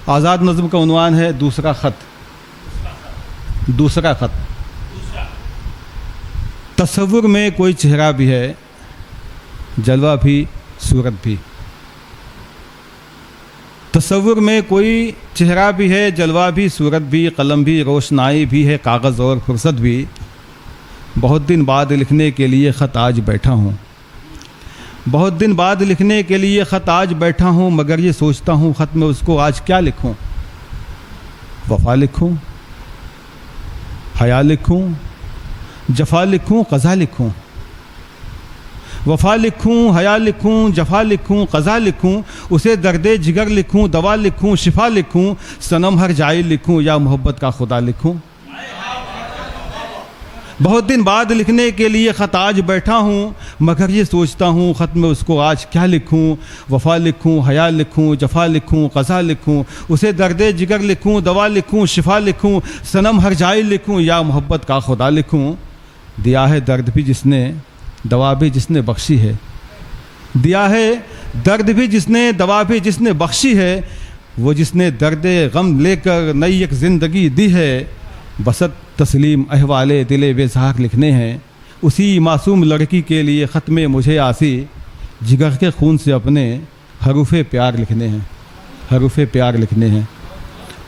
آزاد نظم کا عنوان ہے دوسرا خط. دوسرا خط. تصور میں کوئی چہرہ بھی ہے، جلوہ بھی، صورت بھی. تصور میں کوئی چہرہ بھی ہے، جلوہ بھی، صورت بھی، قلم بھی، روشنائی بھی ہے، کاغذ اور فرصت بھی. بہت دن بعد لکھنے کے لیے خط آج بیٹھا ہوں. بہت دن بعد لکھنے کے لیے خط آج بیٹھا ہوں، مگر یہ سوچتا ہوں خط میں اس کو آج کیا لکھوں. وفا لکھوں، حیا لکھوں، جفا لکھوں، قضا لکھوں. وفا لکھوں، حیا لکھوں، جفا لکھوں، قضا لکھوں، اسے درد جگر لکھوں، دوا لکھوں، شفا لکھوں، صنم ہر جائے لکھوں، یا محبت کا خدا لکھوں. بہت دن بعد لکھنے کے لیے خط آج بیٹھا ہوں، مگر یہ سوچتا ہوں خط میں اس کو آج کیا لکھوں. وفا لکھوں، حیا لکھوں، جفا لکھوں، قضا لکھوں، اسے درد جگر لکھوں، دوا لکھوں، شفا لکھوں، صنم ہر جائے لکھوں، یا محبت کا خدا لکھوں. دیا ہے درد بھی جس نے، دوا بھی جس نے بخشی ہے. دیا ہے درد بھی جس نے، دوا بھی جس نے بخشی ہے. وہ جس نے درد غم لے کر نئی ایک زندگی دی ہے. بسط تسلیم احوال دل بیزار لکھنے ہیں. اسی معصوم لڑکی کے لیے خط میں مجھے آسی، جگر کے خون سے اپنے حروف پیار لکھنے ہیں. حروف پیار لکھنے ہیں.